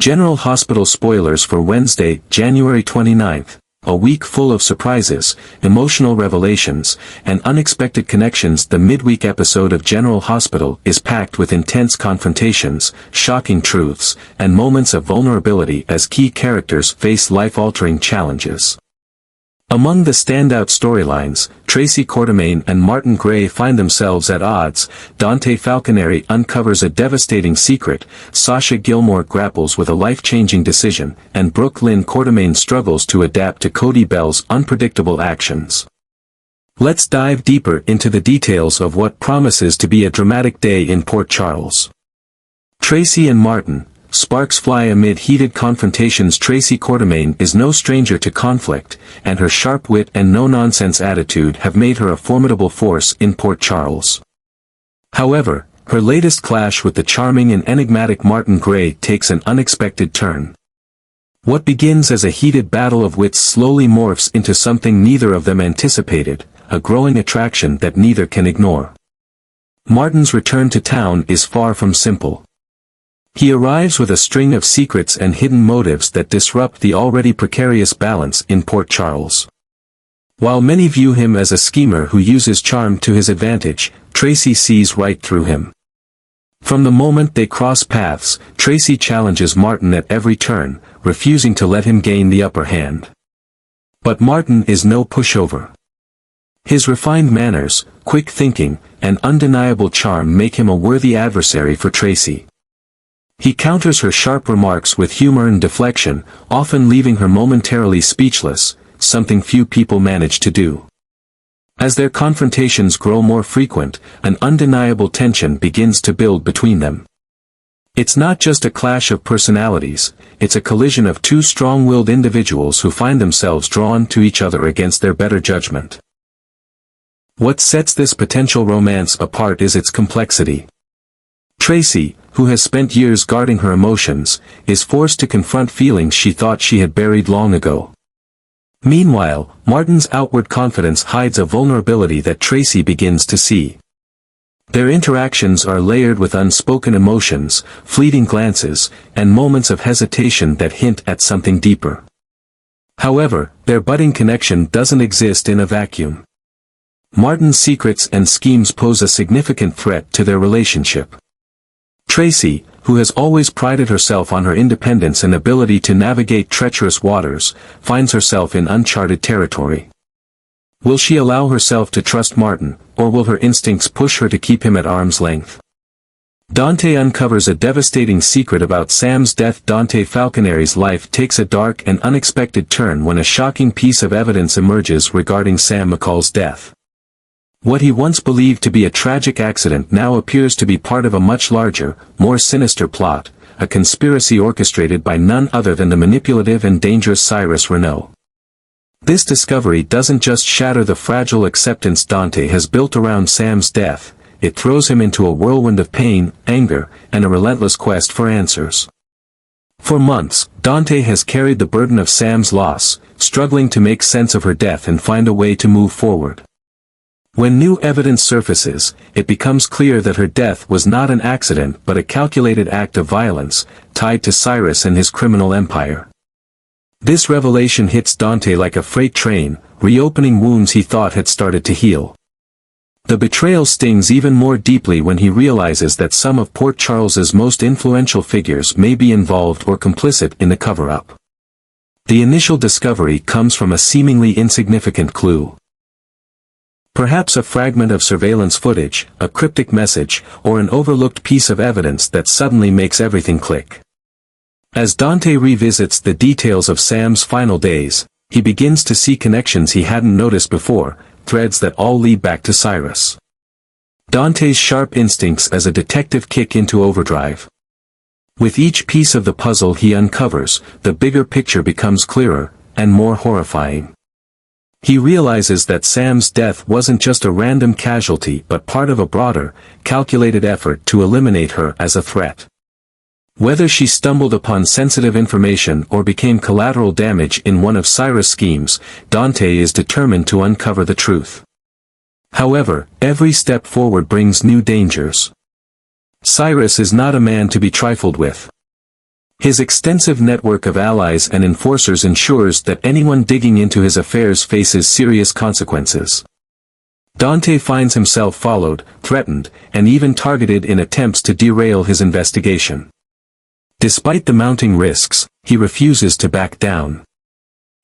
General Hospital spoilers for Wednesday, January 29th. A week full of surprises, emotional revelations, and unexpected connections. The midweek episode of General Hospital is packed with intense confrontations, shocking truths, and moments of vulnerability as key characters face life-altering challenges. Among the standout storylines, Tracy and Martin Gray find themselves at odds, Dante Falconeri uncovers a devastating secret, Sasha Gilmore grapples with a life-changing decision, and Brooke Lynn struggles to adapt to Cody Bell's unpredictable actions. Let's dive deeper into the details of what promises to be a dramatic day in Port Charles. Tracy and Martin. Sparks fly amid heated confrontations. Tracy is no stranger to conflict, and her sharp wit and no-nonsense attitude have made her a formidable force in Port Charles. However, her latest clash with the charming and enigmatic Martin Gray takes an unexpected turn. What begins as a heated battle of wits slowly morphs into something neither of them anticipated, a growing attraction that neither can ignore. Martin's return to town is far from simple. He arrives with a string of secrets and hidden motives that disrupt the already precarious balance in Port Charles. While many view him as a schemer who uses charm to his advantage, Tracy sees right through him. From the moment they cross paths, Tracy challenges Martin at every turn, refusing to let him gain the upper hand. But Martin is no pushover. His refined manners, quick thinking, and undeniable charm make him a worthy adversary for Tracy. He counters her sharp remarks with humor and deflection, often leaving her momentarily speechless, something few people manage to do. As their confrontations grow more frequent, an undeniable tension begins to build between them. It's not just a clash of personalities, it's a collision of two strong-willed individuals who find themselves drawn to each other against their better judgment. What sets this potential romance apart is its complexity. Tracy, who has spent years guarding her emotions, is forced to confront feelings she thought she had buried long ago. Meanwhile, Martin's outward confidence hides a vulnerability that Tracy begins to see. Their interactions are layered with unspoken emotions, fleeting glances, and moments of hesitation that hint at something deeper. However, their budding connection doesn't exist in a vacuum. Martin's secrets and schemes pose a significant threat to their relationship. Tracy, who has always prided herself on her independence and ability to navigate treacherous waters, finds herself in uncharted territory. Will she allow herself to trust Martin, or will her instincts push her to keep him at arm's length? Dante uncovers a devastating secret about Sam's death. Dante Falconeri's life takes a dark and unexpected turn when a shocking piece of evidence emerges regarding Sam McCall's death. What he once believed to be a tragic accident now appears to be part of a much larger, more sinister plot, a conspiracy orchestrated by none other than the manipulative and dangerous Cyrus Renaud. This discovery doesn't just shatter the fragile acceptance Dante has built around Sam's death, it throws him into a whirlwind of pain, anger, and a relentless quest for answers. For months, Dante has carried the burden of Sam's loss, struggling to make sense of her death and find a way to move forward. When new evidence surfaces, it becomes clear that her death was not an accident but a calculated act of violence, tied to Cyrus and his criminal empire. This revelation hits Dante like a freight train, reopening wounds he thought had started to heal. The betrayal stings even more deeply when he realizes that some of Port Charles's most influential figures may be involved or complicit in the cover-up. The initial discovery comes from a seemingly insignificant clue. Perhaps a fragment of surveillance footage, a cryptic message, or an overlooked piece of evidence that suddenly makes everything click. As Dante revisits the details of Sam's final days, he begins to see connections he hadn't noticed before, threads that all lead back to Cyrus. Dante's sharp instincts as a detective kick into overdrive. With each piece of the puzzle he uncovers, the bigger picture becomes clearer, and more horrifying. He realizes that Sam's death wasn't just a random casualty but part of a broader, calculated effort to eliminate her as a threat. Whether she stumbled upon sensitive information or became collateral damage in one of Cyrus' schemes, Dante is determined to uncover the truth. However, every step forward brings new dangers. Cyrus is not a man to be trifled with. His extensive network of allies and enforcers ensures that anyone digging into his affairs faces serious consequences. Dante finds himself followed, threatened, and even targeted in attempts to derail his investigation. Despite the mounting risks, he refuses to back down.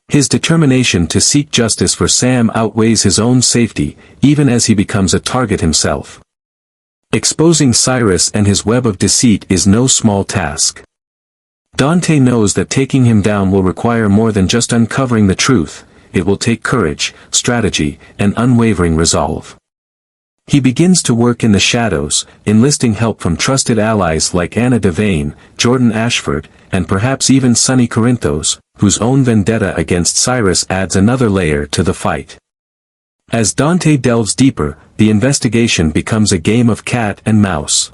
His determination to seek justice for Sam outweighs his own safety, even as he becomes a target himself. Exposing Cyrus and his web of deceit is no small task. Dante knows that taking him down will require more than just uncovering the truth. It will take courage, strategy, and unwavering resolve. He begins to work in the shadows, enlisting help from trusted allies like Anna Devane, Jordan Ashford, and perhaps even Sonny Corinthos, whose own vendetta against Cyrus adds another layer to the fight. As Dante delves deeper, the investigation becomes a game of cat and mouse.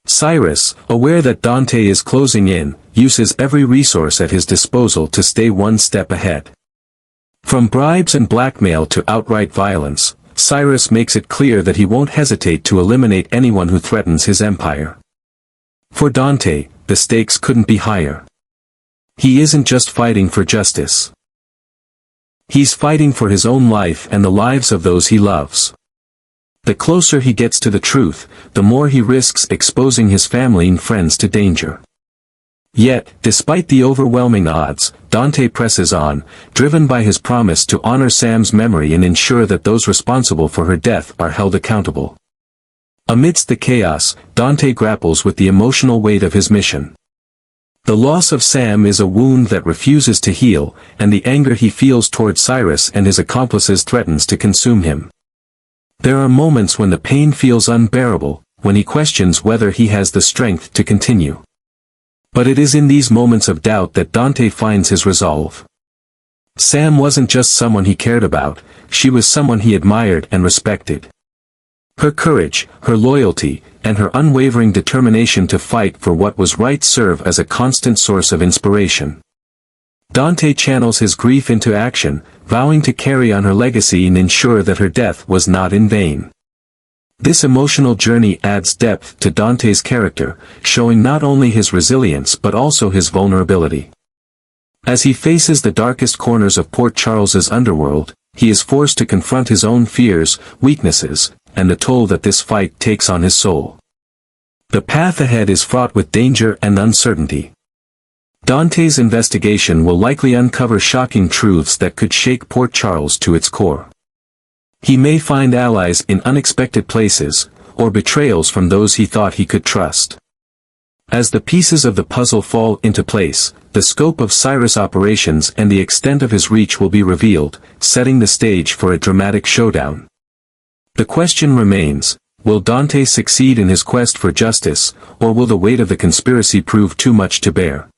Cyrus, aware that Dante is closing in, uses every resource at his disposal to stay one step ahead. From bribes and blackmail to outright violence, Cyrus makes it clear that he won't hesitate to eliminate anyone who threatens his empire. For Dante, the stakes couldn't be higher. He isn't just fighting for justice. He's fighting for his own life and the lives of those he loves. The closer he gets to the truth, the more he risks exposing his family and friends to danger. Yet, despite the overwhelming odds, Dante presses on, driven by his promise to honor Sam's memory and ensure that those responsible for her death are held accountable. Amidst the chaos, Dante grapples with the emotional weight of his mission. The loss of Sam is a wound that refuses to heal, and the anger he feels toward Cyrus and his accomplices threatens to consume him. There are moments when the pain feels unbearable, when he questions whether he has the strength to continue. But it is in these moments of doubt that Dante finds his resolve. Sam wasn't just someone he cared about, she was someone he admired and respected. Her courage, her loyalty, and her unwavering determination to fight for what was right serve as a constant source of inspiration. Dante channels his grief into action, vowing to carry on her legacy and ensure that her death was not in vain. This emotional journey adds depth to Dante's character, showing not only his resilience but also his vulnerability. As he faces the darkest corners of Port Charles's underworld, he is forced to confront his own fears, weaknesses, and the toll that this fight takes on his soul. The path ahead is fraught with danger and uncertainty. Dante's investigation will likely uncover shocking truths that could shake Port Charles to its core. He may find allies in unexpected places, or betrayals from those he thought he could trust. As the pieces of the puzzle fall into place, the scope of Cyrus' operations and the extent of his reach will be revealed, setting the stage for a dramatic showdown. The question remains, will Dante succeed in his quest for justice, or will the weight of the conspiracy prove too much to bear?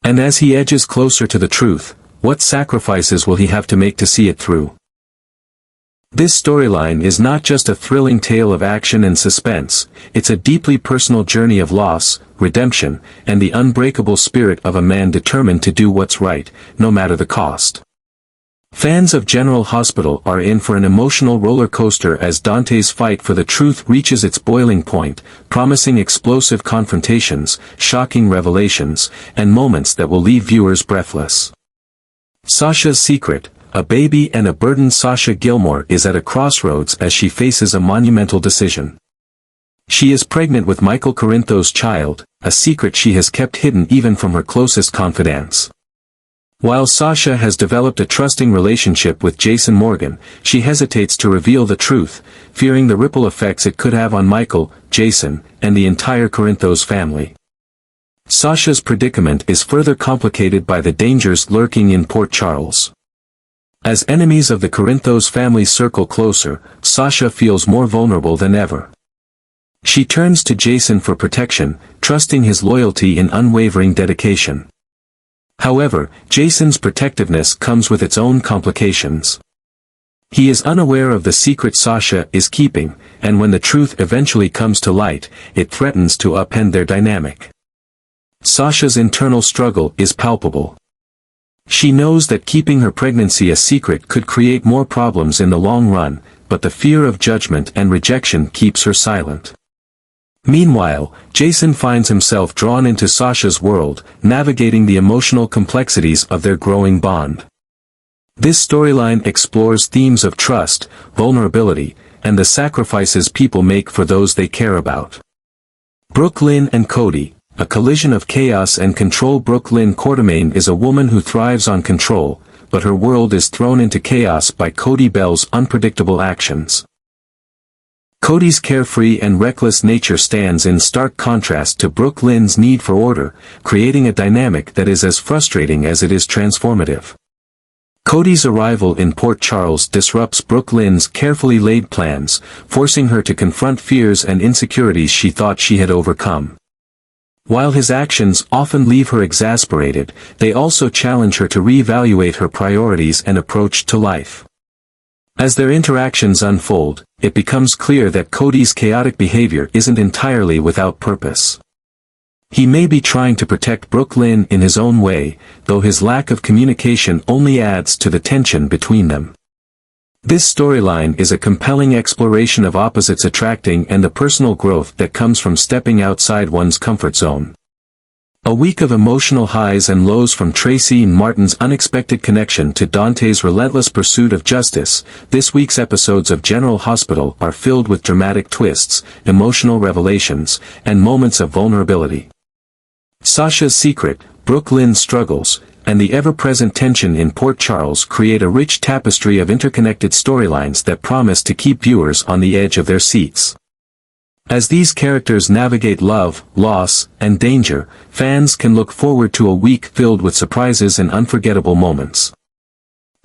And as he edges closer to the truth, what sacrifices will he have to make to see it through? This storyline is not just a thrilling tale of action and suspense, it's a deeply personal journey of loss, redemption, and the unbreakable spirit of a man determined to do what's right, no matter the cost. Fans of General Hospital are in for an emotional roller coaster as Dante's fight for the truth reaches its boiling point, promising explosive confrontations, shocking revelations, and moments that will leave viewers breathless. Sashas Secret, a baby and a burdened Sasha Gilmore is at a crossroads as she faces a monumental decision. She is pregnant with Michael Corinthos' child, a secret she has kept hidden even from her closest confidants. While Sasha has developed a trusting relationship with Jason Morgan, she hesitates to reveal the truth, fearing the ripple effects it could have on Michael, Jason, and the entire Corinthos family. Sasha's predicament is further complicated by the dangers lurking in Port Charles. As enemies of the Corinthos family circle closer, Sasha feels more vulnerable than ever. She turns to Jason for protection, trusting his loyalty and unwavering dedication. However, Jason's protectiveness comes with its own complications. He is unaware of the secret Sasha is keeping, and when the truth eventually comes to light, it threatens to upend their dynamic. Sasha's internal struggle is palpable. She knows that keeping her pregnancy a secret could create more problems in the long run, but the fear of judgment and rejection keeps her silent. Meanwhile, Jason finds himself drawn into Sasha's world, navigating the emotional complexities of their growing bond. This storyline explores themes of trust, vulnerability, and the sacrifices people make for those they care about. Brooklyn and Cody, a collision of chaos and control. Brooklyn Quartermain is a woman who thrives on control, but her world is thrown into chaos by Cody Bell's unpredictable actions. Cody's carefree and reckless nature stands in stark contrast to Brooklyn's need for order, creating a dynamic that is as frustrating as it is transformative. Cody's arrival in Port Charles disrupts Brooklyn's carefully laid plans, forcing her to confront fears and insecurities she thought she had overcome. While his actions often leave her exasperated, they also challenge her to reevaluate her priorities and approach to life. As their interactions unfold, it becomes clear that Cody's chaotic behavior isn't entirely without purpose. He may be trying to protect Brooklyn in his own way, though his lack of communication only adds to the tension between them. This storyline is a compelling exploration of opposites attracting and the personal growth that comes from stepping outside one's comfort zone. A week of emotional highs and lows from Tracy and Martin's unexpected connection to Dante's relentless pursuit of justice. This week's episodes of General Hospital are filled with dramatic twists, emotional revelations, and moments of vulnerability. Sashas Secret, Brooklyn's struggles, and the ever-present tension in Port Charles create a rich tapestry of interconnected storylines that promise to keep viewers on the edge of their seats. As these characters navigate love, loss, and danger, fans can look forward to a week filled with surprises and unforgettable moments.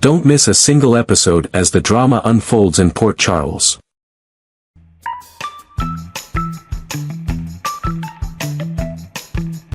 Don't miss a single episode as the drama unfolds in Port Charles.